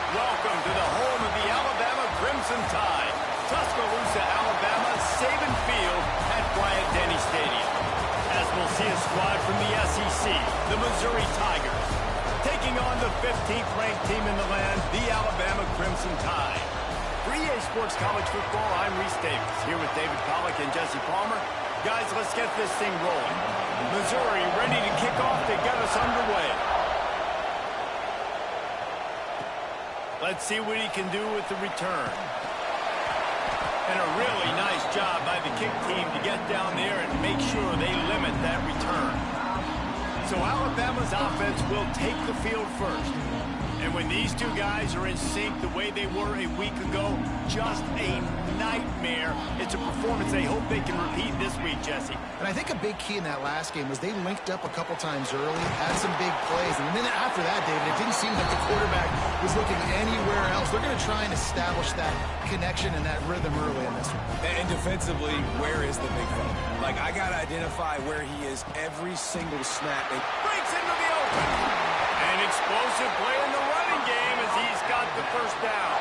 Welcome to the home of the Alabama Crimson Tide. Tuscaloosa, Alabama, Saban Field at Bryant-Denny Stadium. As we'll see a squad from the SEC, the Missouri Tigers, taking on the 15th ranked team in the land, the Alabama Crimson Tide. For EA Sports College Football, I'm Reese Davis, here with David Pollack and Jesse Palmer. Guys, let's get this thing rolling. Missouri ready to kick off to get us underway. Let's see what he can do with the return. And a really nice job by the kick team to get down there and make sure they limit that return. So Alabama's offense will take the field first. And when these two guys are in sync the way they were a week ago, just a nightmare. It's a performance they hope they can repeat this week, Jesse. And I think a big key in that last game was they linked up a couple times early, had some big plays. And then after that, David, it didn't seem like the quarterback was looking anywhere else. They're going to try and establish that connection and that rhythm early in this one. And defensively, where is the big fella? Like, I got to identify where he is every single snap. It breaks into the open. An explosive play in the running game as he's got the first down.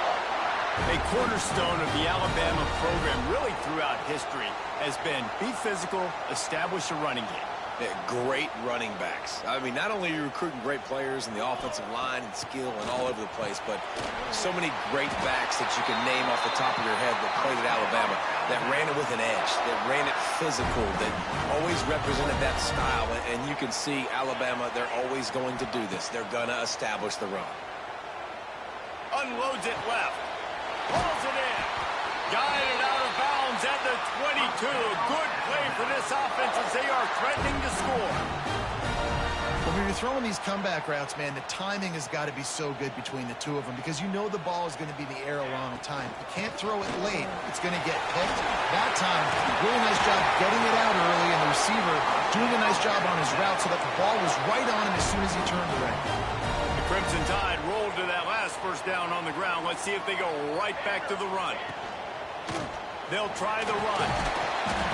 A cornerstone of the Alabama program really throughout history has been be physical, establish a running game. Yeah, great running backs. I mean, not only are you recruiting great players in the offensive line and skill and all over the place, but so many great backs that you can name off the top of your head that played at Alabama, that ran it with an edge, that ran it physical, that always represented that style. And you can see Alabama, they're always going to do this. They're going to establish the run. Unloads it left. Pulls it in. Guided out of bounds at the 22. Good play for this offense as they are threatening to score. When you're throwing these comeback routes, man, the timing has got to be so good between the two of them because you know the ball is going to be in the air a long time. You can't throw it late. It's going to get picked. That time, really nice job getting it out early, and the receiver doing a nice job on his route so that the ball was right on him as soon as he turned around. The Crimson Tide rolled to that last first down on the ground. Let's see if they go right back to the run. They'll try the run.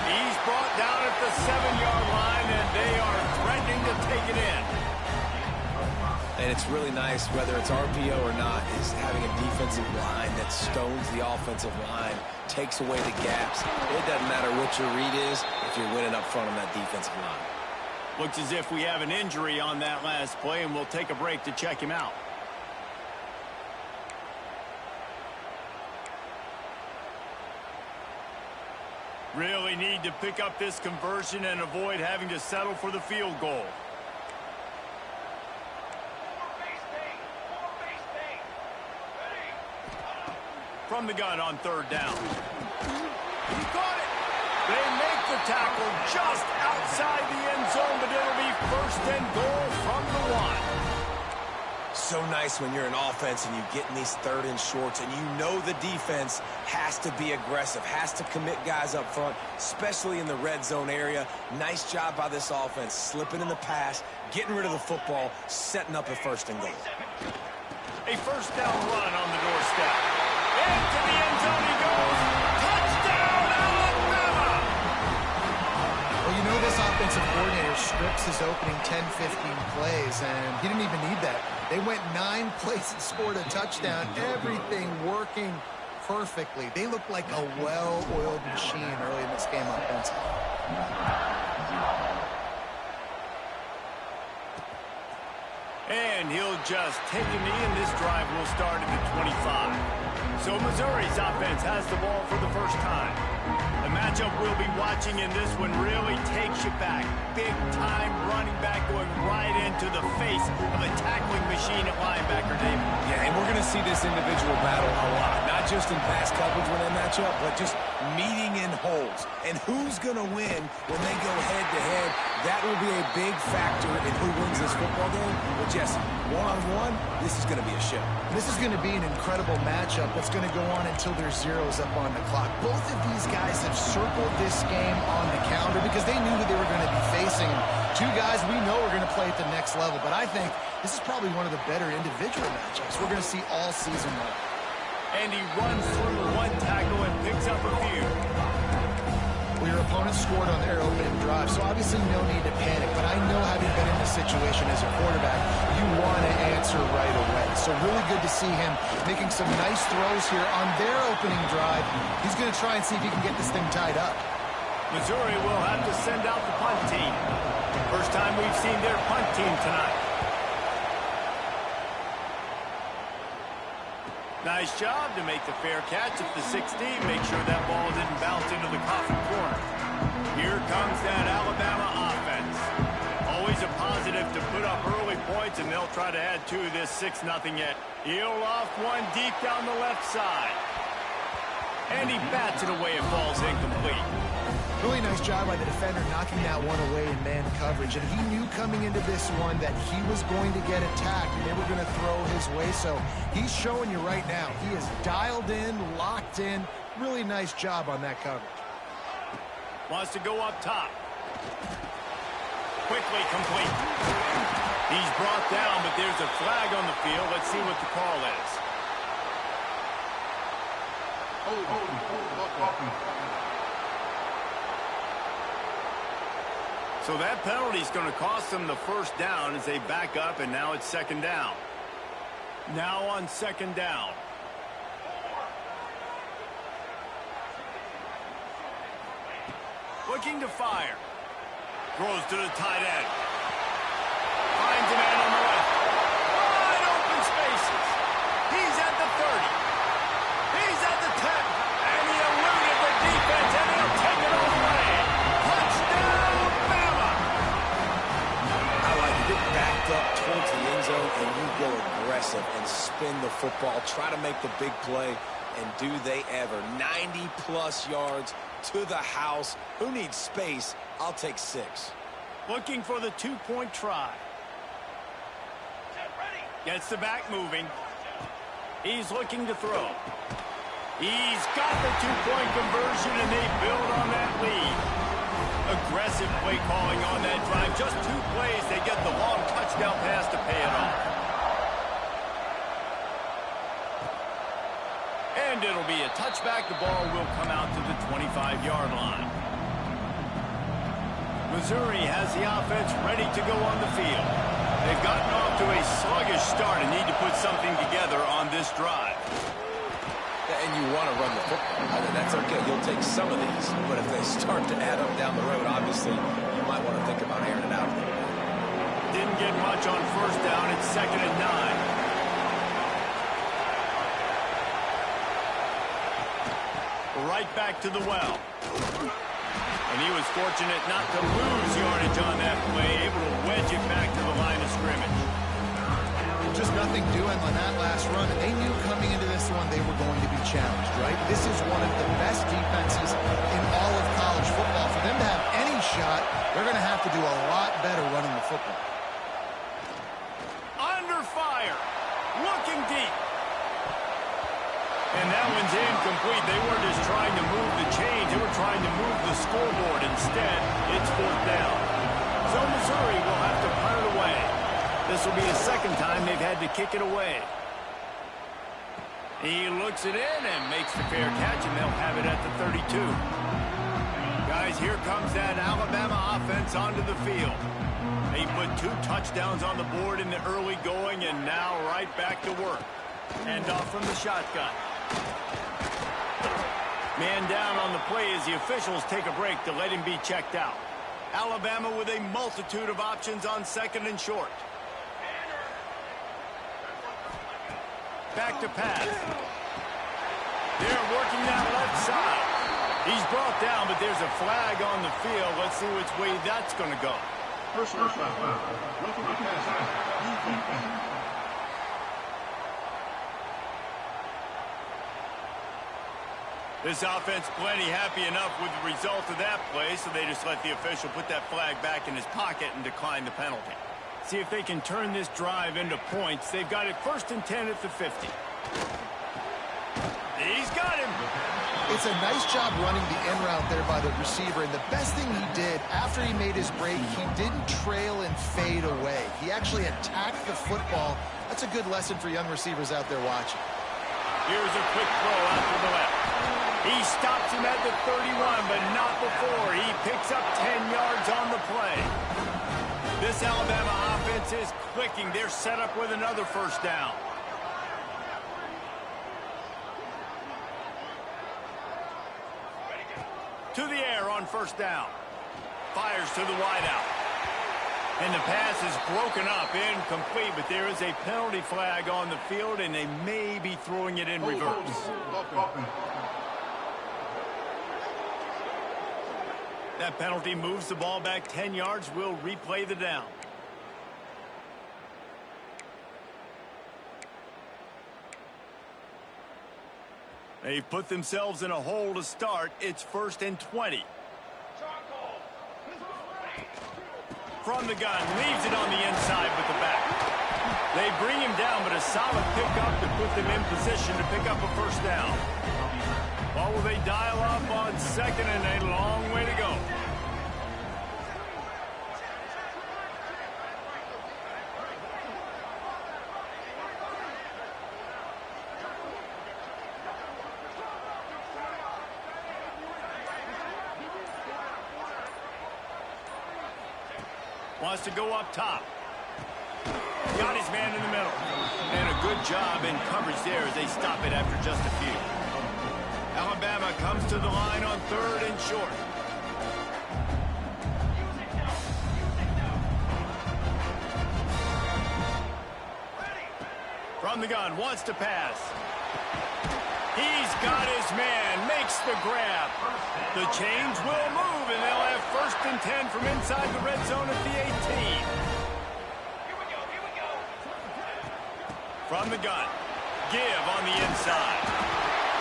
He's brought down at the 7-yard line, and they are threatening to take it in. And it's really nice, whether it's RPO or not, is having a defensive line that stones the offensive line, takes away the gaps. It doesn't matter what your read is if you're winning up front on that defensive line. Looks as if we have an injury on that last play, and we'll take a break to check him out. Really need to pick up this conversion and avoid having to settle for the field goal. From the gun on third down. He caught it. They make the tackle just outside the end zone, but it'll be first and goal from the 1. So nice when you're an offense and you get in these third and shorts and you know the defense has to be aggressive, has to commit guys up front, especially in the red zone area. Nice job by this offense, slipping in the pass, getting rid of the football, setting up a first and goal. A first down run on the doorstep. Into the end zone he goes. Touchdown, Alabama! Well, you know this offensive coordinator strips his opening 10, 15 plays, and he didn't even need that. They went 9 plays and scored a touchdown. Everything working perfectly. They look like a well-oiled machine early in this game offensively. And he'll just take a knee, and this drive will start at the 25. So Missouri's offense has the ball for the first time. The matchup we'll be watching in this one really takes you back. Big-time running back going right into the face of a tackling machine at linebacker, David. Yeah, and we're going to see this individual battle a lot. Not just in pass coverage when they match up, but just meeting in holes. And who's going to win when they go head-to-head? That will be a big factor in who wins this football game. But, Jesse, one-on-one, this is going to be a show. This is going to be an incredible matchup that's going to go on until there's zeros up on the clock. Both of these guys have circled this game on the calendar because they knew who they were going to be facing. Two guys we know are going to play at the next level, but I think this is probably one of the better individual matchups we're going to see all season long. And he runs through one tackle and picks up a few. Well, your opponent scored on their opening drive, so obviously no need to panic. But I know, having been in this situation as a quarterback, you want to answer right away. So really good to see him making some nice throws here on their opening drive. He's going to try and see if he can get this thing tied up. Missouri will have to send out the punt team. First time we've seen their punt team tonight. Nice job to make the fair catch at the 16. Make sure that ball didn't bounce into the coffin corner. Here comes that Alabama offense. Always a positive to put up early points, and they'll try to add to this 6-0 yet. He'll loft one deep down the left side. And he bats it away. It falls incomplete. Really nice job by the defender knocking that one away in man coverage. And he knew coming into this one that he was going to get attacked and they were going to throw his way. So he's showing you right now, he is dialed in, locked in. Really nice job on that coverage. Wants to go up top. Quickly complete. He's brought down, but there's a flag on the field. Let's see what the call is. So that penalty is going to cost them the first down as they back up, and now it's second down. Now on second down. Looking to fire. Throws to the tight end. Finds a man on the left. Wide open spaces. He's at the 30. He's at the 10. And he eluded the defense, and he'll take it all the way. Touchdown, Bama! I like to get backed up towards the end zone, and you go aggressive and spin the football. Try to make the big play, and do they ever. 90-plus yards to the house. Who needs space? I'll take 6. Looking for the 2-point try. Gets the back moving. He's looking to throw. He's got the 2-point conversion, and they build on that lead. Aggressive play calling on that drive. Just 2 plays, they get the long touchdown pass to pay it off. And it'll be a touchback. The ball will come out to the 25-yard line. Missouri has the offense ready to go on the field. They've gotten off to a sluggish start and need to put something together on this drive. And you want to run the football. I mean, that's okay. You'll take some of these. But if they start to add up down the road, obviously, you might want to think about airing it out. Didn't get much on first down. It's 2nd and 9. Right back to the well. And he was fortunate not to lose yardage on that play, able to wedge it back to the line of scrimmage. Just nothing doing on that last run, and they knew coming into this one they were going to be challenged, right? This is one of the best defenses in all of college football. For them to have any shot, they're going to have to do a lot better running the football. Under fire. Looking deep. And that one's incomplete. They weren't just trying to move the chains. They were trying to move the scoreboard. Instead, it's 4th down. So Missouri will have to punt it away. This will be the second time they've had to kick it away. He looks it in and makes the fair catch, and they'll have it at the 32. Guys, here comes that Alabama offense onto the field. They put 2 touchdowns on the board in the early going, and now right back to work. Hand off from the shotgun. Man down on the play as the officials take a break to let him be checked out. Alabama with a multitude of options on 2nd and short. Back to pass. They're working that left side. He's brought down, but there's a flag on the field. Let's see which way that's going to go. Personal foul. This offense plenty happy enough with the result of that play, so they just let the official put that flag back in his pocket and decline the penalty. See if they can turn this drive into points. They've got it 1st and 10 at the 50. He's got him. It's a nice job running the in route there by the receiver, and the best thing he did after he made his break, he didn't trail and fade away. He actually attacked the football. That's a good lesson for young receivers out there watching. Here's a quick throw out to the left. He stops him at the 31, but not before. He picks up 10 yards on the play. This Alabama offense is clicking. They're set up with another first down. To the air on first down. Fires to the wideout. And the pass is broken up, incomplete, but there is a penalty flag on the field, and they may be throwing it in reverse. That penalty moves the ball back 10 yards. We'll replay the down. They've put themselves in a hole to start. It's 1st and 20. From the gun, leaves it on the inside with the back. They bring him down, but a solid pickup to put them in position to pick up a first down. Or will they dial up on 2nd and a long way to go? Wants to go up top. Got his man in the middle. And a good job in coverage there as they stop it after just a few. Alabama comes to the line on 3rd and short. From the gun, wants to pass. He's got his man, makes the grab. The chains will move, and they'll have 1st and 10 from inside the red zone at the 18. From the gun, give on the inside.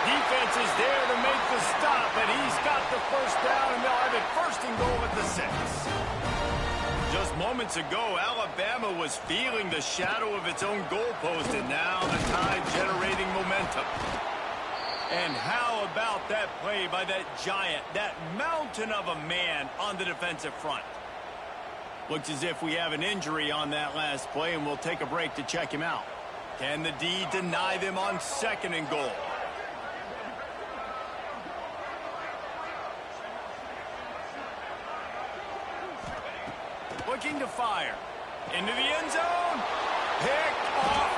Defense is there to make the stop, but he's got the first down, and they'll have it 1st and goal at the 6. Just moments ago, Alabama was feeling the shadow of its own goalpost, and now the Tide generating momentum. And how about that play by that giant, that mountain of a man on the defensive front? Looks as if we have an injury on that last play, and we'll take a break to check him out. Can the D deny them on 2nd and goal? Looking to fire. Into the end zone. Picked off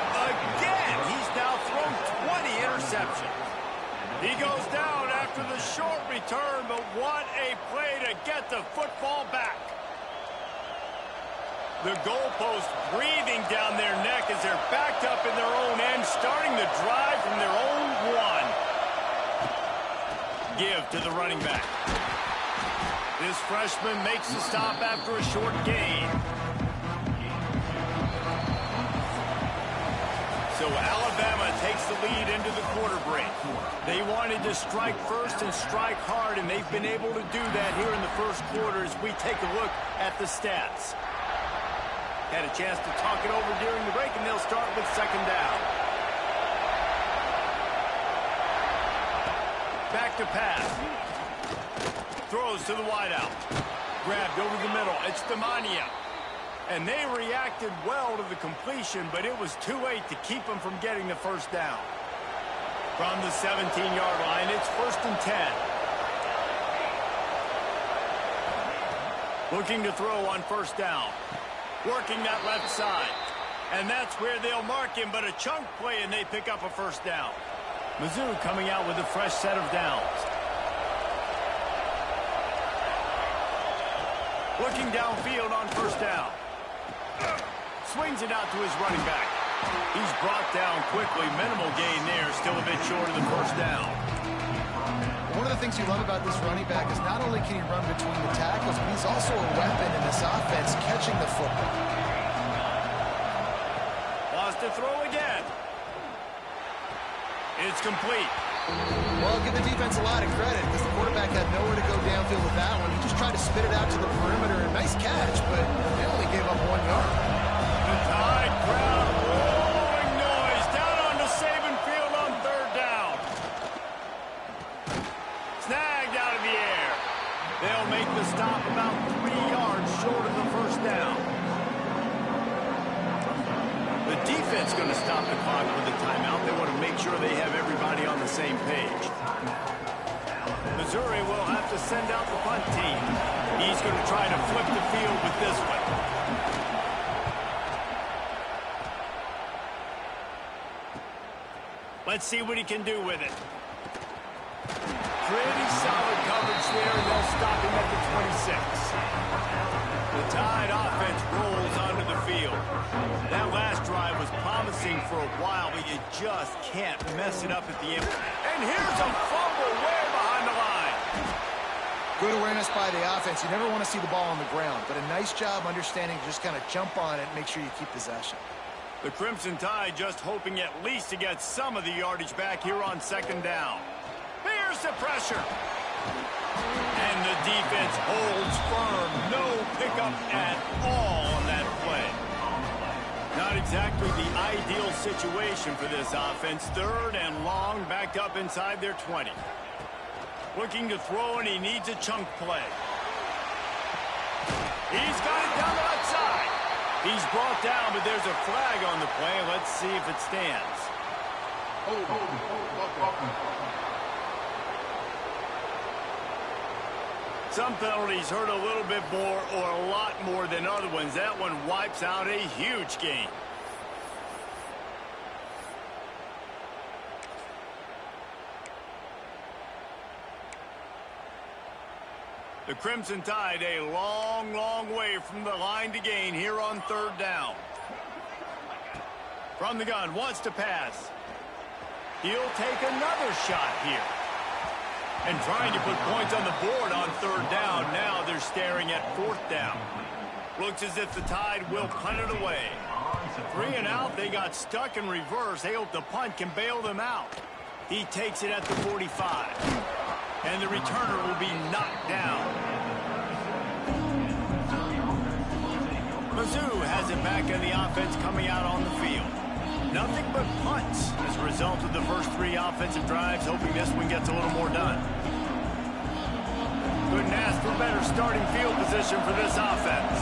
again. He's now thrown 20 interceptions. He goes down after the short return, but what a play to get the football back. The goalpost breathing down their neck as they're backed up in their own end, starting the drive from their own 1. Give to the running back. This freshman makes the stop after a short gain. So Alabama takes the lead into the quarter break. They wanted to strike first and strike hard, and they've been able to do that here in the first quarter as we take a look at the stats. Had a chance to talk it over during the break, and they'll start with 2nd down. Back to pass. Throws to the wideout. Grabbed over the middle. It's Demania. And they reacted well to the completion, but it was too late to keep them from getting the first down. From the 17-yard line, it's 1st and 10. Looking to throw on first down. Working that left side. And that's where they'll mark him, but a chunk play, and they pick up a first down. Mizzou coming out with a fresh set of downs. Looking downfield on first down. Swings it out to his running back. He's brought down quickly. Minimal gain there. Still a bit short of the first down. One of the things you love about this running back is not only can he run between the tackles, but he's also a weapon in this offense catching the football. Wants to throw again. It's complete. Well, give the defense a lot of credit because the quarterback had nowhere to go downfield with that one. He just tried to spit it out to the perimeter. A nice catch, but they only gave up 1 yard. The Tide crowd rolling noise down onto Saban Field on 3rd down. Snagged out of the air. They'll make the stop about 3 yards short of the first down. The defense going to stop the clock with a timeout. They want to make sure they have everybody same page. Missouri will have to send out the punt team. He's going to try to flip the field with this one. Let's see what he can do with it. Pretty solid coverage there, and they'll stop him at the 26. The Tide offense rolls onto the field. That last drive was promising for a while, but you just can't mess it up at the end. And here's a fumble way behind the line. Good awareness by the offense. You never want to see the ball on the ground, but a nice job understanding to just kind of jump on it and make sure you keep possession. The Crimson Tide just hoping at least to get some of the yardage back here on second down. Here's the pressure. And the defense holds firm. No pickup at all on that play. Not exactly the ideal situation for this offense. Third and long, backed up inside their 20. Looking to throw, and he needs a chunk play. He's got it down the outside. He's brought down, but there's a flag on the play. Let's see if it stands. Some penalties hurt a little bit more or a lot more than other ones. That one wipes out a huge gain. The Crimson Tide a long, long way from the line to gain here on third down. From the gun, wants to pass. He'll take another shot here. And trying to put points on the board on third down. Now they're staring at fourth down. Looks as if the Tide will punt it away. 3 and out, they got stuck in reverse. They hope the punt can bail them out. He takes it at the 45. And the returner will be knocked down. Mizzou has it back in the offense coming out on the field. Nothing but punts as a result of the first 3 offensive drives, hoping this one gets a little more done. Couldn't ask for better starting field position for this offense.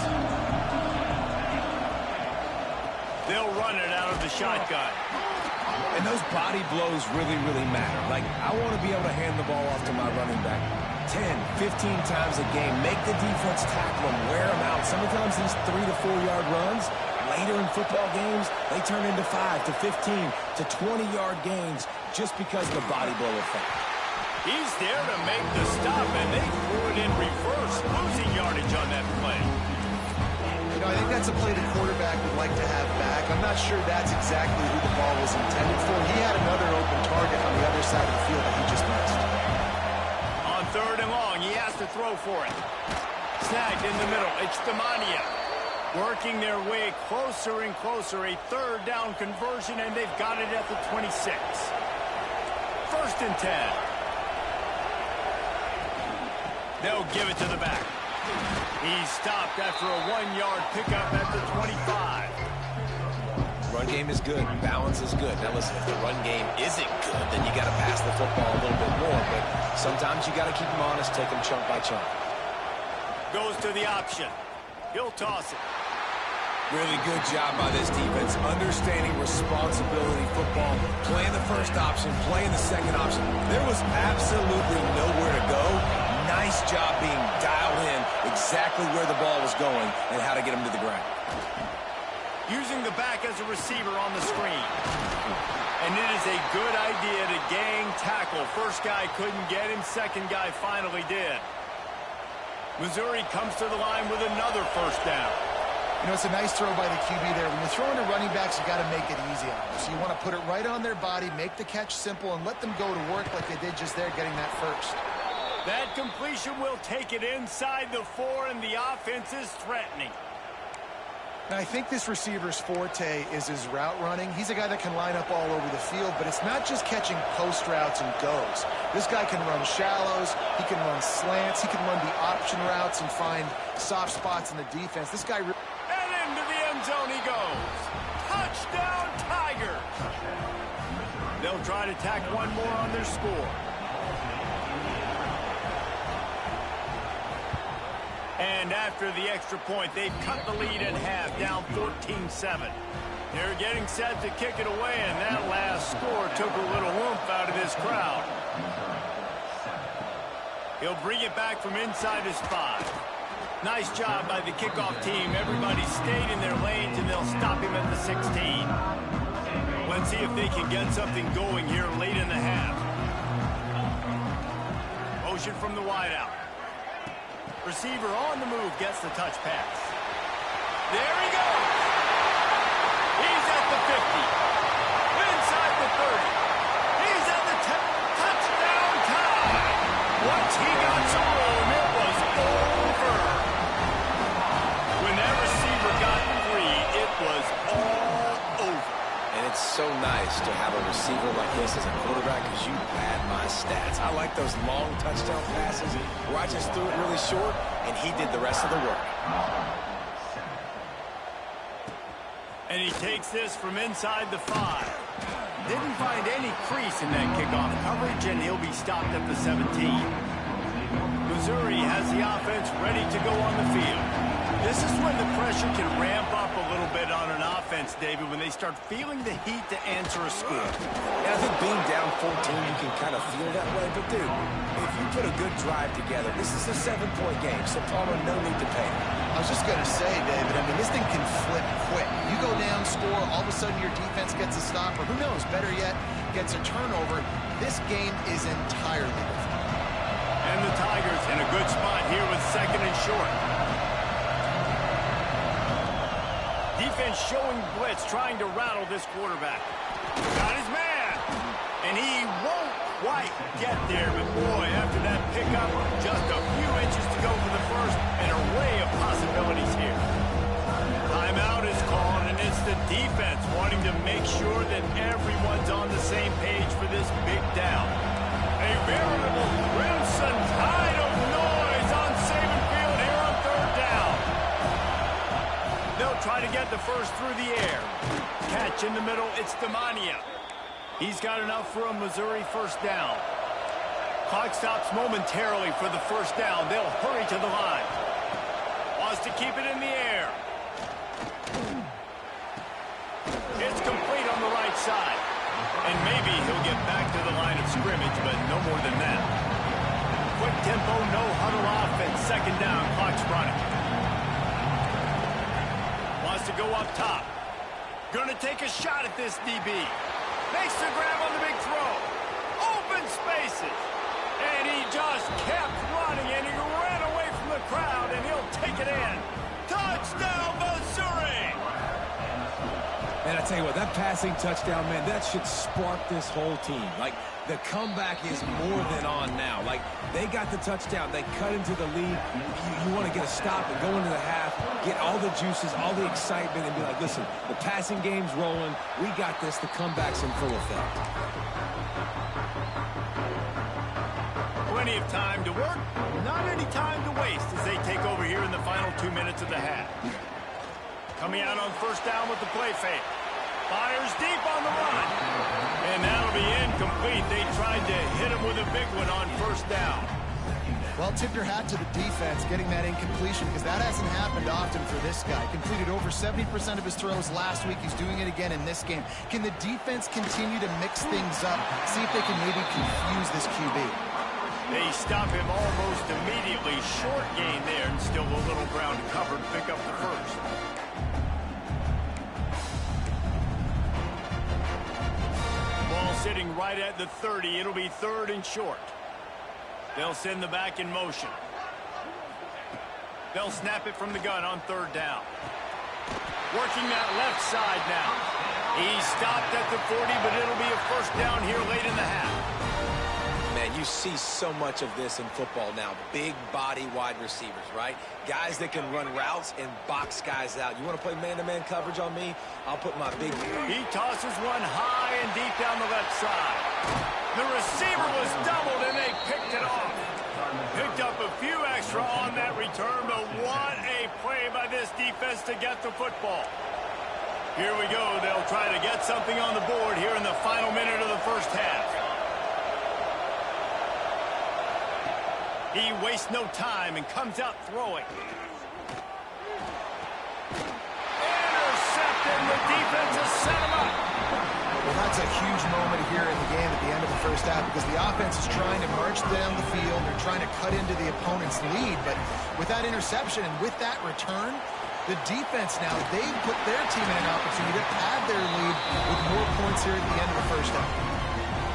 They'll run it out of the shotgun. And those body blows really, really matter. Like, I want to be able to hand the ball off to my running back 10, 15 times a game. Make the defense tackle them, wear them out. Sometimes these 3 to 4 yard runs, later in football games, they turn into 5 to 15 to 20-yard gains just because of the body blow effect. He's there to make the stop, and they threw it in reverse, losing yardage on that play. You know, I think that's a play the quarterback would like to have back. I'm not sure that's exactly who the ball was intended for. He had another open target on the other side of the field that he just missed. On third and long, he has to throw for it. Snagged in the middle. It's Demania. Working their way closer and closer. A third down conversion, and they've got it at the 26. First and 10. They'll give it to the back. He's stopped after a 1-yard pickup at the 25. Run game is good. Balance is good. Now listen, if the run game isn't good, then you got to pass the football a little bit more. But sometimes you got to keep them honest, take them chunk by chunk. Goes to the option. He'll toss it. Really good job by this defense, understanding responsibility football, playing the first option, playing the second option. There was absolutely nowhere to go. Nice job being dialed in exactly where the ball was going and how to get him to the ground. Using the back as a receiver on the screen. And it is a good idea to gang tackle. First guy couldn't get him, second guy finally did. Missouri comes to the line with another first down. You know, it's a nice throw by the QB there. When you're throwing to running backs, you got to make it easy on them. So you want to put it right on their body, make the catch simple, and let them go to work like they did just there getting that first. That completion will take it inside the 4, and the offense is threatening. Now, I think this receiver's forte is his route running. He's a guy that can line up all over the field, but it's not just catching post routes and goes. This guy can run shallows, he can run slants, he can run the option routes and find soft spots in the defense. This guy... And into the end zone he goes. Touchdown, Tigers! They'll try to tack one more on their score. And after the extra point, they've cut the lead in half, down 14-7. They're getting set to kick it away, and that last score took a little oomph out of this crowd. He'll bring it back from inside his 5. Nice job by the kickoff team. Everybody stayed in their lanes, and they'll stop him at the 16. Let's see if they can get something going here late in the half. Motion from the wideout. Receiver on the move gets the touch pass. There he goes. He's at the 50. Inside the 30. He's at the 10. Touchdown time. Once he got some room, it was over. When that receiver got free, it was all over. And it's so nice to have a receiver like this as a quarterback because you pad my stats. I like those long touchdown passes where I just threw it really short and he did the rest of the work. And he takes this from inside the 5. Didn't find any crease in that kickoff coverage, and he'll be stopped at the 17. Missouri has the offense ready to go on the field. This is when the pressure can ramp up a little bit on an offense, David, when they start feeling the heat to answer a score. Yeah, I think being down 14, you can kind of feel that way. But, dude, if you put a good drive together, this is a 7-point game, so Palmer, no need to pay. I was just going to say, David, I mean, this thing can flip quick. You go down, score, all of a sudden your defense gets a stop, or who knows, better yet, gets a turnover. This game is entirely different. And the Tigers in a good spot here with 2nd and short. Defense showing blitz, trying to rattle this quarterback. Got his man. And he won't quite get there. But, boy, after that pickup, just a few inches to go for the first. An array of possibilities here. Timeout is called, and it's the defense wanting to make sure that everyone's on the same page for this big down. A veritable crimson tide of noise on Saban Field here on 3rd down. They'll try to get the first through the air. Catch in the middle, it's Demania. He's got enough for a Missouri 1st down. Clock stops momentarily for the 1st down. They'll hurry to the line. Wants to keep it in the air. It's complete on the right side. And maybe he'll get back to the line of scrimmage, but no more than that. Quick tempo, no huddle offense. 2nd down, clock's running. Wants to go up top. Gonna take a shot at this DB. Makes the grab on the big throw. Open spaces. And he just kept running, and he ran away from the crowd, and he'll take it in. Touchdown, Missouri! Man, I tell you what, that passing touchdown, man, that should spark this whole team. Like, the comeback is more than on now. Like, they got the touchdown. They cut into the lead. You want to get a stop and go into the half, get all the juices, all the excitement, and be like, listen, the passing game's rolling. We got this. The comeback's in full effect. Plenty of time to work, not any time to waste as they take over here in the final 2 minutes of the half. Coming out on 1st down with the play fake. Fires deep on the run. And that'll be incomplete. They tried to hit him with a big one on 1st down. Well, tip your hat to the defense getting that incompletion because that hasn't happened often for this guy. Completed over 70% of his throws last week. He's doing it again in this game. Can the defense continue to mix things up? See if they can maybe confuse this QB. They stop him almost immediately. Short gain there and still a little ground covered. Pick up the first. Ball sitting right at the 30. It'll be 3rd and short. They'll send the back in motion. They'll snap it from the gun on 3rd down. Working that left side now. He's stopped at the 40, but it'll be a 1st down here late in the half. Man, you see so much of this in football now. Big body wide receivers, right? Guys that can run routes and box guys out. You want to play man-to-man coverage on me? I'll put my big... He tosses one high and deep down the left side. The receiver was doubled, and they picked it off. Picked up a few extra on that return, but what a play by this defense to get the football. Here we go. They'll try to get something on the board here in the final minute of the 1st half. He wastes no time and comes out throwing. Intercepted. The defense is a huge moment here in the game at the end of the first half because the offense is trying to march down the field. They're trying to cut into the opponent's lead. But with that interception and with that return, the defense now, they put their team in an opportunity to pad their lead with more points here at the end of the first half.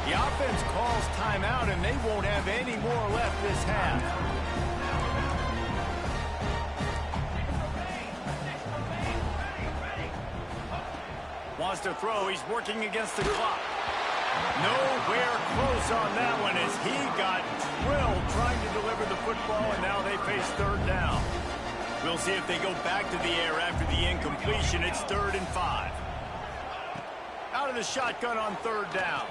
The offense calls timeout, and they won't have any more left this half. Wants to throw. He's working against the clock. Nowhere close on that one as he got drilled trying to deliver the football, and now they face third down. We'll see if they go back to the air after the incompletion. It's 3rd and 5. Out of the shotgun on 3rd down.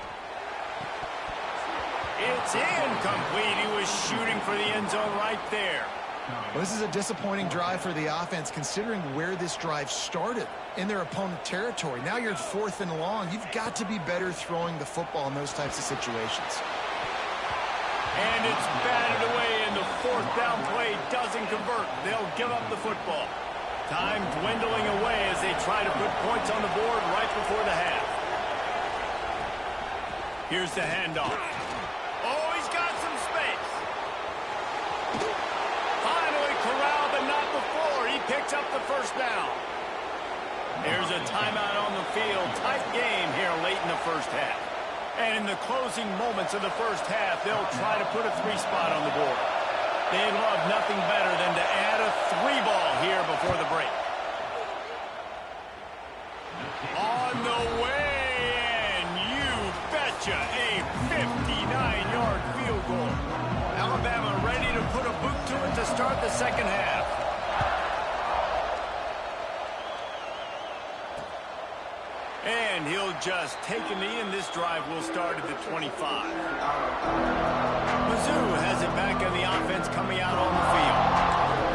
It's incomplete. He was shooting for the end zone right there. Well, this is a disappointing drive for the offense considering where this drive started in their opponent territory. Now you're 4th and long. You've got to be better throwing the football in those types of situations. And it's batted away, and the 4th down play doesn't convert. They'll give up the football. Time dwindling away as they try to put points on the board right before the half. Here's the handoff. Oh, he's got some space. Finally corralled, but not before. He picks up the 1st down. There's a timeout on the field. Tight game here late in the first half. And in the closing moments of the first half, they'll try to put a 3-spot on the board. They'd love nothing better than to add a 3-ball here before the break. On the way, and you betcha, a 59-yard field goal. Alabama ready to put a boot to it to start the second half. And he'll just take a knee, and this drive will start at the 25. Mizzou has it back on the offense coming out on the field.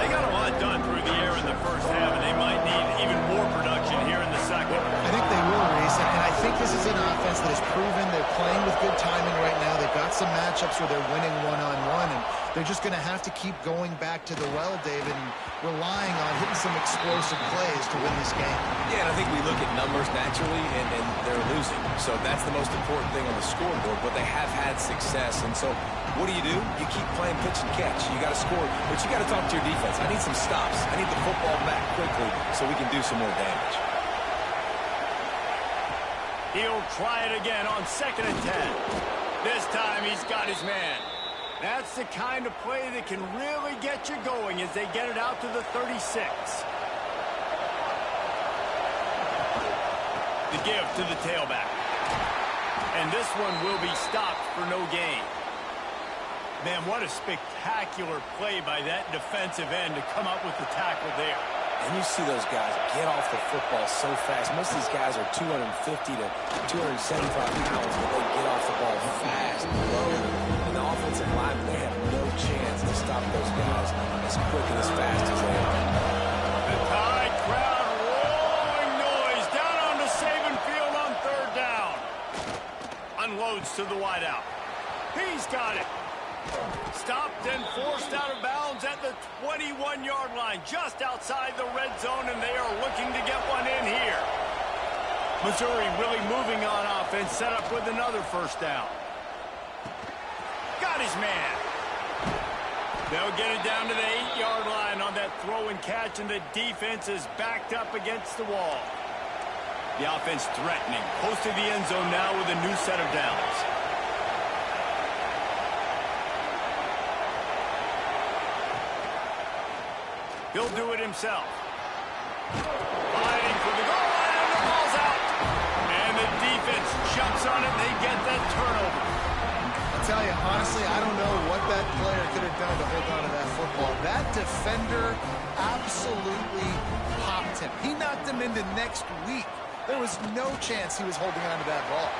They got a lot done through the air in the first half, and they might need even more production here in the second. I think they will, Reese, and I think this is an offense that has proven they're playing with good timing right now. They've got some matchups where they're winning one-on-one, and they're just going to have to keep going back to the well, David, and relying on hitting some explosive plays to win this game. Yeah, and I think we look at numbers naturally, and they're losing. So that's the most important thing on the scoreboard, but they have had success. And so what do? You keep playing pitch and catch. You got to score, but you got to talk to your defense. I need some stops. I need the football back quickly so we can do some more damage. He'll try it again on 2nd and 10. This time he's got his man. That's the kind of play that can really get you going as they get it out to the 36. The give to the tailback. And this one will be stopped for no gain. Man, what a spectacular play by that defensive end to come up with the tackle there. And you see those guys get off the football so fast. Most of these guys are 250 to 275 pounds, but they get off the ball fast, low. And the offensive linemen, they have no chance to stop those guys as quick and as fast as they are. The Tide crowd rolling noise down onto Saban Field on 3rd down. Unloads to the wideout. He's got it. Stopped and forced out of bounds at the 21-yard line, just outside the red zone, and they are looking to get one in here. Missouri really moving on offense, set up with another 1st down. Got his man. They'll get it down to the 8-yard line on that throw and catch, and the defense is backed up against the wall. The offense threatening, close to the end zone now with a new set of downs. He'll do it himself. Fighting for the goal line, and the ball's out. And the defense jumps on it, and they get that turnover. I'll tell you, honestly, I don't know what that player could have done to hold on to that football. That defender absolutely popped him. He knocked him into next week. There was no chance he was holding on to that ball.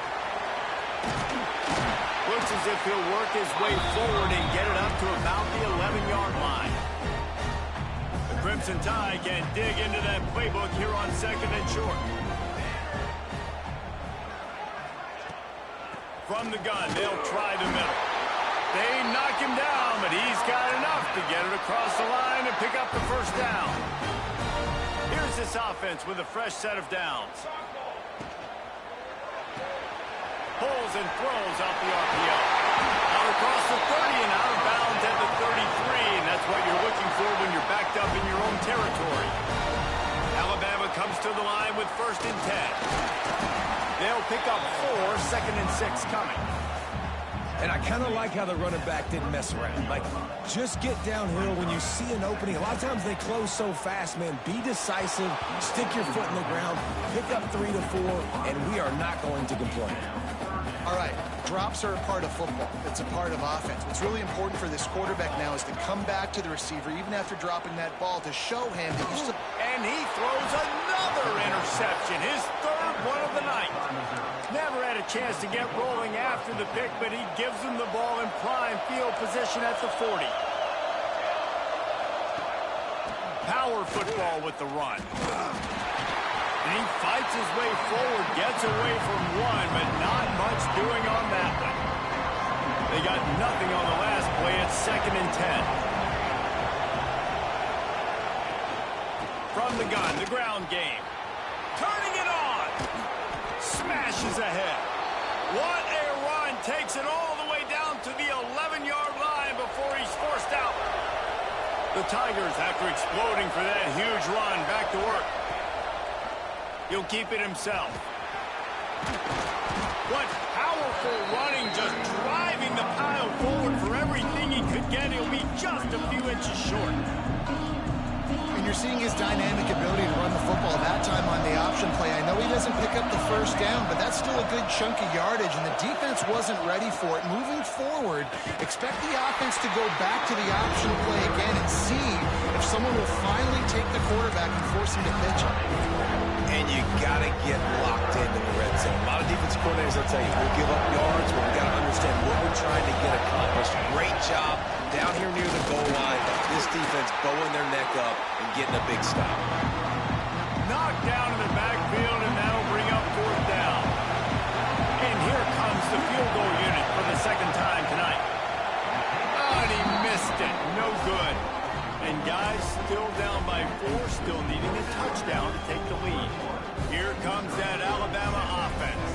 Looks as if he'll work his way forward and get it up to about the 11-yard line. Crimson Tide can dig into that playbook here on 2nd and short. From the gun, they'll try the middle. They knock him down, but he's got enough to get it across the line and pick up the 1st down. Here's this offense with a fresh set of downs. pulls and throws off the RPO. Out across the 30 and out of bounds at the 33, and that's what you're looking for when you're backed up in your own territory. Alabama comes to the line with 1st and 10. They'll pick up 4, 2nd and 6 coming. And I kind of like how the running back didn't mess around. Like, just get downhill when you see an opening. A lot of times they close so fast, man. Be decisive, stick your foot in the ground, pick up 3 to 4, and we are not going to complain. All right, drops are a part of football. It's a part of offense. What's really important for this quarterback now is to come back to the receiver, even after dropping that ball, to show him that you still... And he throws another interception, his 3rd one of the night. Never had a chance to get rolling after the pick, but he gives him the ball in prime field position at the 40. Power football with the run. And he fights his way forward, gets away from one, but not much doing on that one. They got nothing on the last play. It's 2nd and 10. From the gun, the ground game. Turning it on. Smashes ahead. What a run. Takes it all the way down to the 11-yard line before he's forced out. The Tigers, after exploding for that huge run, back to work. He'll keep it himself. What powerful running, just driving the pile forward for everything he could get. He'll be just a few inches short. And you're seeing his dynamic ability to run the football that time on the option play. I know he doesn't pick up the 1st down, but that's still a good chunk of yardage, and the defense wasn't ready for it. Moving forward, expect the offense to go back to the option play again and see if someone will finally take the quarterback and force him to pitch it. And you got to get locked into the red zone. A lot of defense coordinators will tell you, we'll give up yards, but we've got to understand what we're trying to get accomplished. Great job down here near the goal line. This defense bowing their neck up and getting a big stop. Knocked down in the backfield, and that'll bring up 4th down. And here comes the field goal unit for the 2nd time tonight. Oh, and he missed it. No good. And guys, still down by 4, still needing a touchdown to take the lead. Here comes that Alabama offense.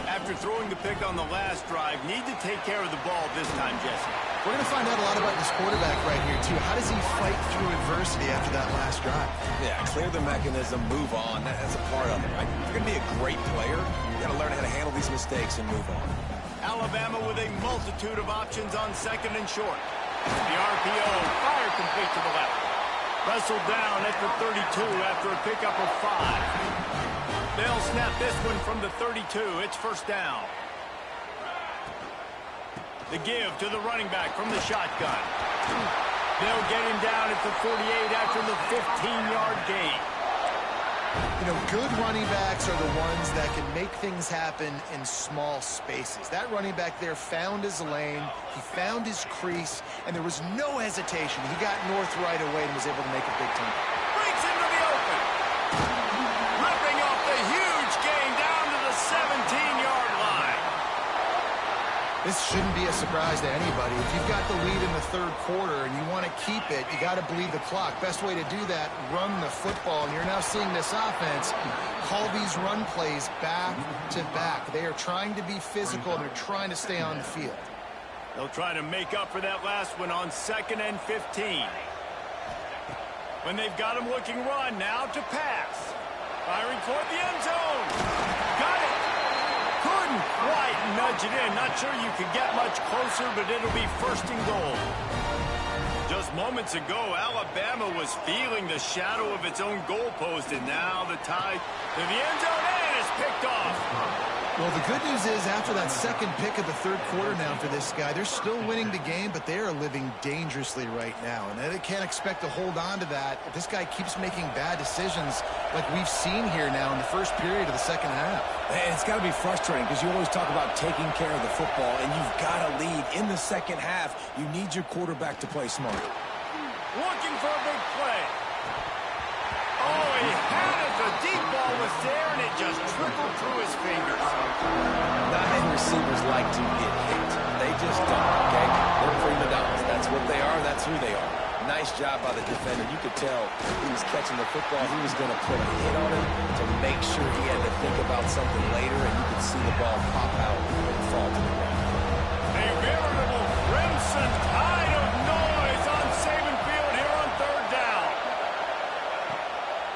After throwing the pick on the last drive, need to take care of the ball this time, Jesse. We're going to find out a lot about this quarterback right here, too. How does he fight through adversity after that last drive? Yeah, clear the mechanism, move on. That's a part of it, right? If you're going to be a great player, you got to learn how to handle these mistakes and move on. Alabama with a multitude of options on 2nd and short. The RPO, fire complete to the left. Wrestled down at the 32 after a pickup of 5. They'll snap this one from the 32. It's 1st down. The give to the running back from the shotgun. They'll get him down at the 48 after the 15-yard gain. You know, good running backs are the ones that can make things happen in small spaces. That running back there found his lane, he found his crease, and there was no hesitation. He got north right away and was able to make a big time. Breaks into the open. Ripping off the huge gain down to the 17-yard line. This shouldn't be a surprise to anybody. If you've got the lead in the 3rd quarter and you want to keep it, you got to bleed the clock. Best way to do that, run the football. And you're now seeing this offense call these run plays back to back. They are trying to be physical, and they're trying to stay on the field. They'll try to make up for that last one on 2nd and 15. When they've got him looking run, now to pass. Firing toward the end zone. Got it. Couldn't quite nudge it in. Not sure you could get much closer, but it'll be 1st and goal. Just moments ago, Alabama was feeling the shadow of its own goalpost, and now the tie to the end zone, and it's picked off. Well, the good news is after that 2nd pick of the 3rd quarter now for this guy, they're still winning the game, but they are living dangerously right now. And they can't expect to hold on to that if this guy keeps making bad decisions like we've seen here now in the 1st period of the 2nd half. And it's got to be frustrating because you always talk about taking care of the football, and you've got to lead in the 2nd half. You need your quarterback to play smart. Looking for a big play. Oh, he had it. The deep ball was there, and it just trickled through his fingers. Not many receivers like to get hit. They just don't, okay? They're prima donnas. That's what they are. That's who they are. Nice job by the defender. You could tell he was catching the football. He was going to put a hit on it to make sure he had to think about something later, and you could see the ball pop out and fall to the ground. A veritable crimson tide of noise on Saban Field here on third down.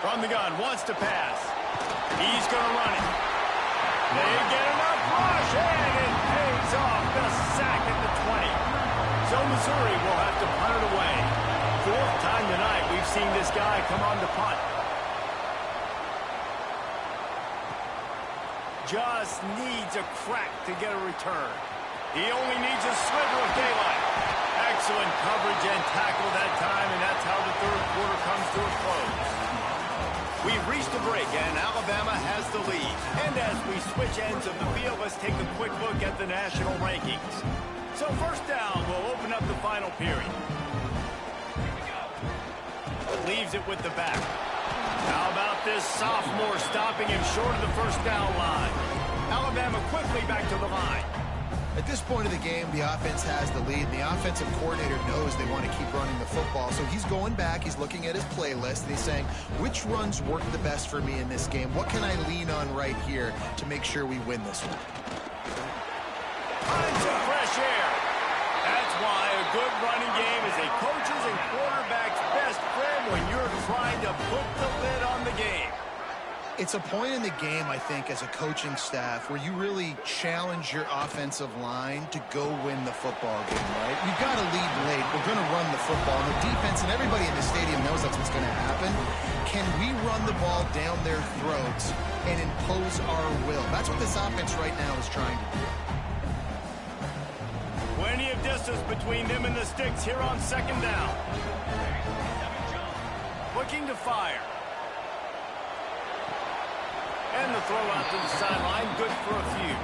From the gun, wants to pass. He's going to run it. They get enough rush, and it pays off. The sack at the 20. So Missouri will have to punt it away. Fourth time tonight we've seen this guy come on to punt. Just needs a crack to get a return. He only needs a sliver of daylight. Excellent coverage and tackle that time, and that's how the third quarter comes to a close. We've reached a break, and Alabama has the lead. And as we switch ends of the field, let's take a quick look at the national rankings. So first down, we'll open up the final period. Leaves it with the back. How about this sophomore stopping him short of the first down line? Alabama quickly back to the line. At this point of the game, the offense has the lead, and the offensive coordinator knows they want to keep running the football. So he's going back, he's looking at his playlist, and he's saying, which runs work the best for me in this game? What can I lean on right here to make sure we win this one? Find some fresh air. That's why a good running game is a coach's and quarterback's best friend when you're trying to put the lid on the game. It's a point in the game, I think, as a coaching staff where you really challenge your offensive line to go win the football game, right? We've got to lead late. We're going to run the football. And the defense and everybody in the stadium knows that's what's going to happen. Can we run the ball down their throats and impose our will? That's what this offense right now is trying to do. Plenty of distance between them and the sticks here on second down. Looking to fire. And the throw out to the sideline, good for a few.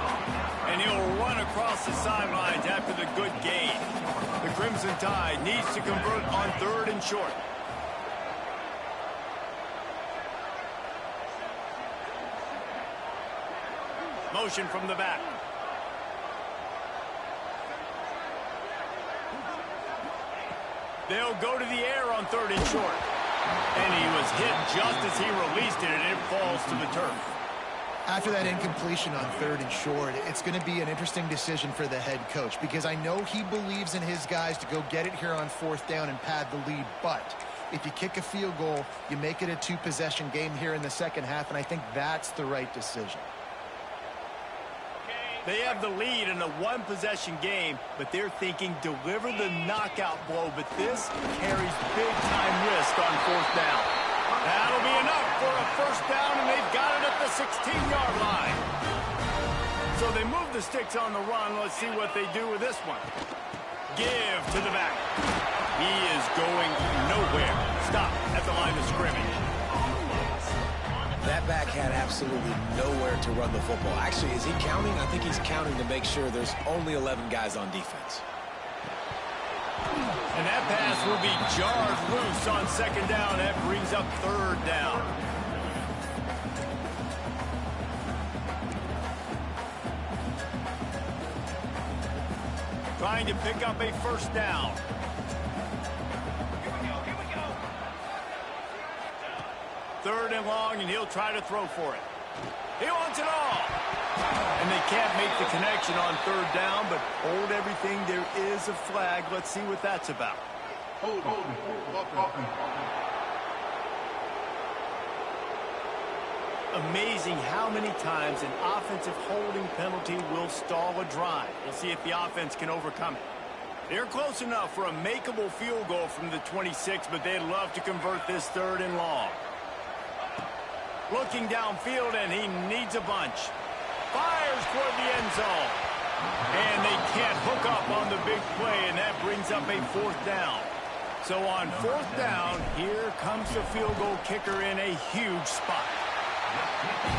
And he'll run across the sidelines after the good gain. The Crimson Tide needs to convert on third and short. Motion from the back. They'll go to the air on third and short. And he was hit just as he released it, and it falls to the turf. After that incompletion on third and short, it's going to be an interesting decision for the head coach because I know he believes in his guys to go get it here on fourth down and pad the lead. But if you kick a field goal, you make it a two-possession game here in the second half, and I think that's the right decision. They have the lead in a one-possession game, but they're thinking deliver the knockout blow, but this carries big-time risk on fourth down. That'll be enough for a first down, and they've got it at the 16-yard line. So they move the sticks on the run. Let's see what they do with this one. Give to the back. He is going nowhere. Stop at the line of scrimmage. That back had absolutely nowhere to run the football. Actually, is he counting? I think he's counting to make sure there's only 11 guys on defense. And that pass will be jarred loose on second down. That brings up third down. Trying to pick up a first down. Third and long, and he'll try to throw for it. He wants it all. And they can't make the connection on third down, but hold everything. There is a flag. Let's see what that's about. Amazing how many times an offensive holding penalty will stall a drive. We'll see if the offense can overcome it. They're close enough for a makeable field goal from the 26, but they'd love to convert this third and long. Looking downfield, and he needs a bunch. Fires toward the end zone. And they can't hook up on the big play, and that brings up a fourth down. So on fourth down, here comes the field goal kicker in a huge spot.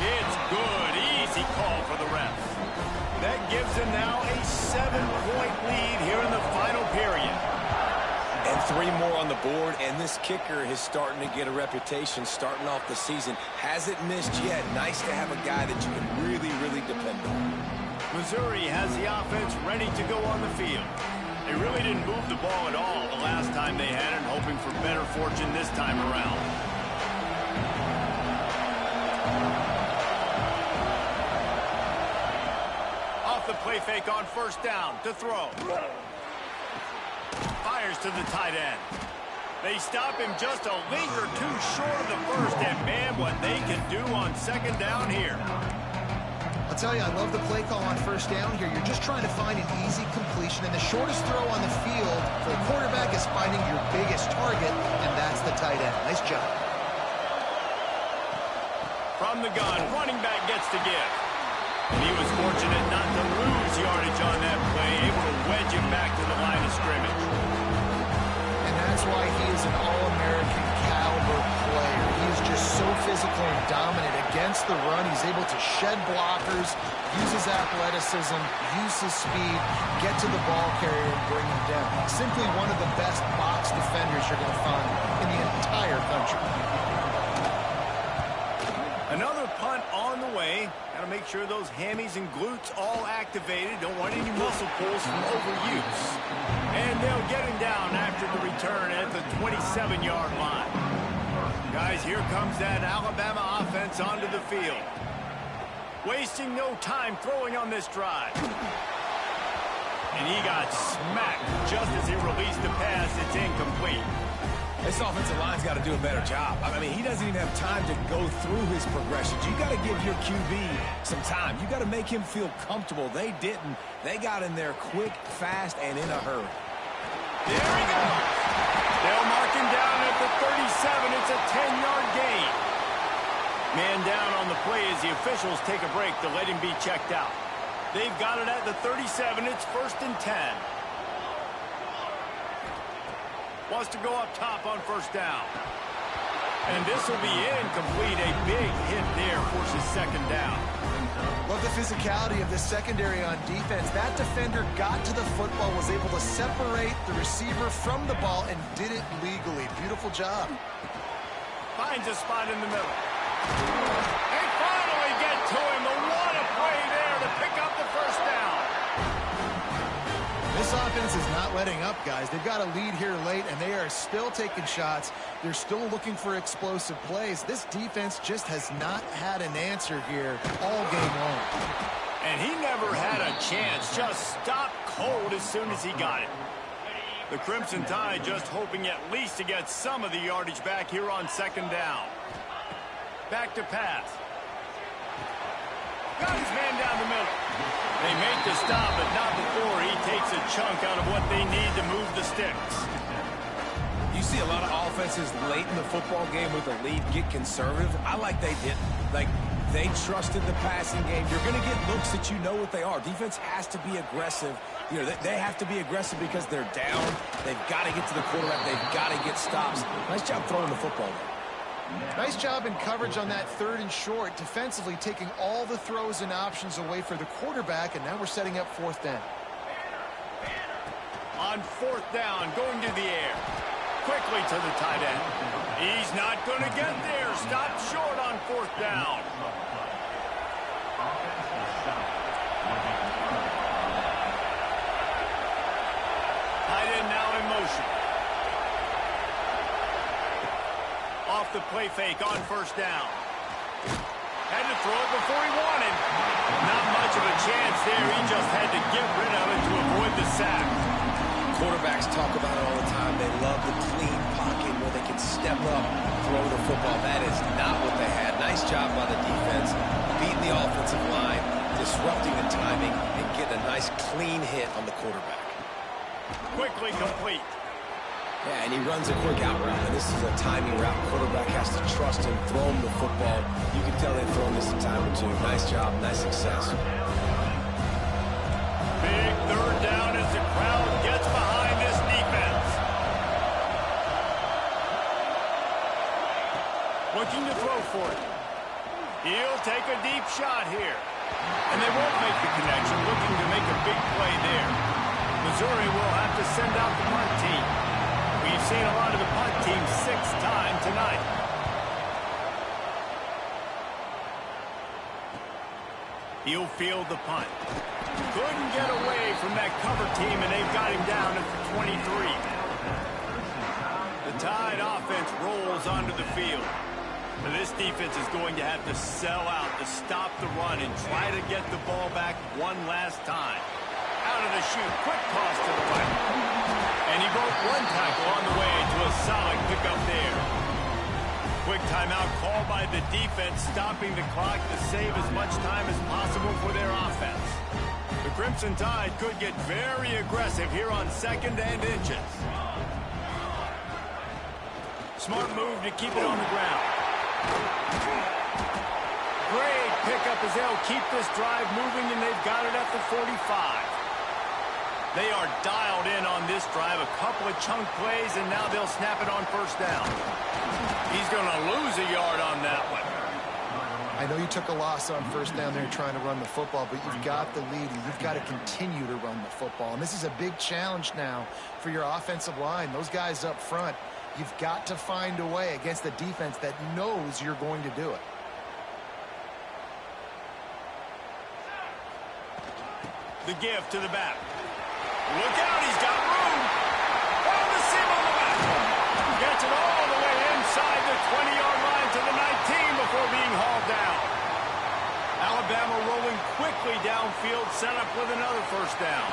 It's good. Easy call for the refs. That gives them now a 7-point lead here in the final period. And 3 more on the board, and this kicker is starting to get a reputation starting off the season. Hasn't missed yet. Nice to have a guy that you can really, really depend on. Missouri has the offense ready to go on the field. They really didn't move the ball at all the last time they had it, hoping for better fortune this time around. Off the play fake on first down to throw. Fires to the tight end. They stop him just a league or two short of the first, and man, what they can do on second down here. I'll tell you, I love the play call on first down here. You're just trying to find an easy completion, and the shortest throw on the field for the quarterback is finding your biggest target, and that's the tight end. Nice job. From the gun, running back gets to give. And he was fortunate not to lose yardage on that play, able to wedge him back to the line of scrimmage. And that's why he is an All-American caliber player. He is just so physical and dominant against the run. He's able to shed blockers, use his athleticism, use his speed, get to the ball carrier and bring him down. Simply one of the best box defenders you're going to find in the entire country. Another punt on the way. Got to make sure those hammies and glutes all activated. Don't want any muscle pulls from overuse. And they'll get him down after the return at the 27-yard line. Guys, here comes that Alabama offense onto the field. Wasting no time throwing on this drive. And he got smacked just as he released the pass. It's incomplete. This offensive line's got to do a better job. I mean, he doesn't even have time to go through his progressions. You got to give your QB some time. You got to make him feel comfortable. They didn't. They got in there quick, fast, and in a hurry. There he goes. They'll mark him down at the 37. It's a 10-yard gain. Man down on the play as the officials take a break to let him be checked out. They've got it at the 37. It's 1st and 10. Wants to go up top on first down. And this will be incomplete. A big hit there forces second down. Love the physicality of the secondary on defense. That defender got to the football, was able to separate the receiver from the ball, and did it legally. Beautiful job. Finds a spot in the middle. They finally get to him. What a play there to pick up the first down. This offense is not letting up, guys. They've got a lead here late, and they are still taking shots. They're still looking for explosive plays. This defense just has not had an answer here all game long. And he never had a chance. Just stopped cold as soon as he got it. The Crimson Tide just hoping at least to get some of the yardage back here on second down. Back to pass. Got his man down the middle. They make the stop, but not before he takes a chunk out of what they need to move the sticks. You see a lot of offenses late in the football game with a lead get conservative. I like they didn't. Like, they trusted the passing game. You're going to get looks that you know what they are. Defense has to be aggressive. You know, they have to be aggressive because they're down. They've got to get to the quarterback. They've got to get stops. Nice job throwing the football there. Nice job in coverage on that 3rd and short, defensively taking all the throws and options away for the quarterback, and now we're setting up 4th down. On 4th down, going to the air. Quickly to the tight end. He's not going to get there. Stopped short on 4th down. Tight end now in motion. Off the play fake on first down. Had to throw it before he wanted. Not much of a chance there. He just had to get rid of it to avoid the sack. Quarterbacks talk about it all the time. They love the clean pocket where they can step up, throw the football. That is not what they had. Nice job by the defense, beating the offensive line, disrupting the timing, and getting a nice clean hit on the quarterback. Quickly complete. Yeah, and he runs a quick out route, and this is a timing route. Quarterback has to trust him, throw him the football. You can tell they've thrown this a time or two. Nice job, nice success. Big 3rd down as the crowd gets behind this defense. Looking to throw for it. He'll take a deep shot here. And they won't make the connection, looking to make a big play there. Missouri will have to send out the punt team. We've seen a lot of the punt team 6 times tonight. He'll field the punt. Couldn't get away from that cover team, and they've got him down at the 23. The Tide offense rolls onto the field. Now, this defense is going to have to sell out to stop the run and try to get the ball back one last time. Out of the chute, quick toss to the right. And he broke one tackle on the way to a solid pickup there. Quick timeout called by the defense, stopping the clock to save as much time as possible for their offense. The Crimson Tide could get very aggressive here on 2nd and inches. Smart move to keep it on the ground. Great pickup as they'll keep this drive moving, and they've got it at the 45. They are dialed in on this drive, a couple of chunk plays, and now they'll snap it on 1st down. He's going to lose a yard on that one. I know you took a loss on 1st down there trying to run the football, but you've got the lead, and you've got to continue to run the football. And this is a big challenge now for your offensive line. Those guys up front, you've got to find a way against a defense that knows you're going to do it. The give to the back. Look out, he's got room. On the seam on the back. Gets it all the way inside the 20-yard line to the 19 before being hauled down. Alabama rolling quickly downfield, set up with another 1st down.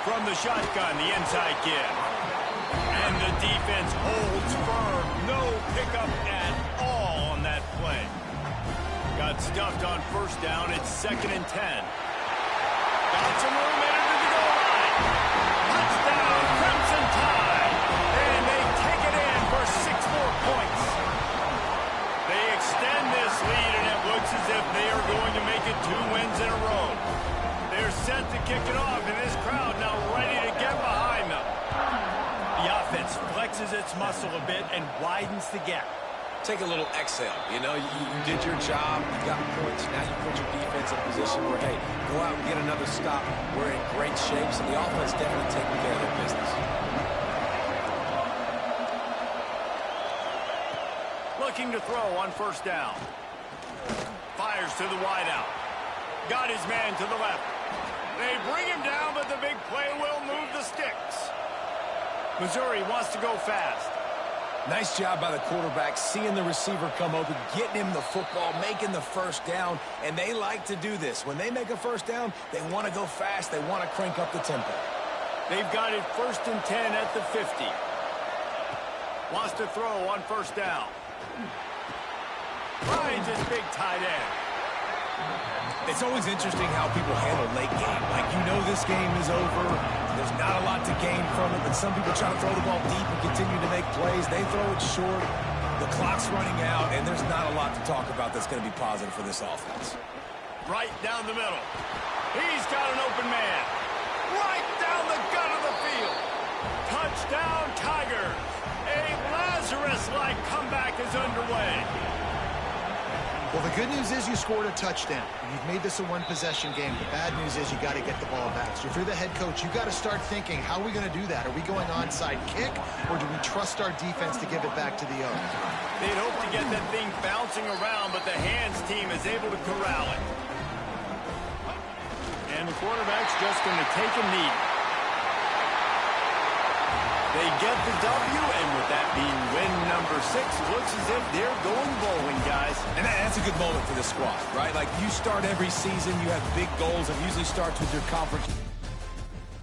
From the shotgun, the inside give. And the defense holds firm. No pickup at all on that play. Got stuffed on 1st down. It's 2nd and 10. Got some room into the goal line. Touchdown, Crimson Tide. And they take it in for 6 more points. They extend this lead, and it looks as if they are going to make it 2 wins in a row. They're set to kick it off, and this crowd now ready to get behind them. The offense flexes its muscle a bit and widens the gap. Take a little exhale. You know, you did your job. You got points. Now you put your defense in a position where, hey, go out and get another stop. We're in great shape, so the offense definitely taking care of their business. Looking to throw on 1st down. Fires to the wideout. Got his man to the left. They bring him down, but the big play will move the sticks. Missouri wants to go fast. Nice job by the quarterback, seeing the receiver come open, getting him the football, making the 1st down, and they like to do this. When they make a 1st down, they want to go fast. They want to crank up the tempo. They've got it 1st and 10 at the 50. Wants to throw on 1st down. Finds his big tight end. It's always interesting how people handle late game. Like, you know this game is over. There's not a lot to gain from it, but some people try to throw the ball deep and continue to make plays. They throw it short. The clock's running out, and there's not a lot to talk about that's going to be positive for this offense. Right down the middle. He's got an open man. Right down the gut of the field. Touchdown, Tigers. A Lazarus-like comeback is underway. Well, the good news is you scored a touchdown. You've made this a one-possession game. The bad news is you got to get the ball back. So if you're the head coach, you got to start thinking, how are we going to do that? Are we going onside kick, or do we trust our defense to give it back to the owner? They'd hope to get that thing bouncing around, but the hands team is able to corral it. And the quarterback's just going to take a knee. They get the W, and with that being win number 6, looks as if they're going bowling, guys. And that's a good moment for the squad, right? Like, you start every season, you have big goals, and usually starts with your conference.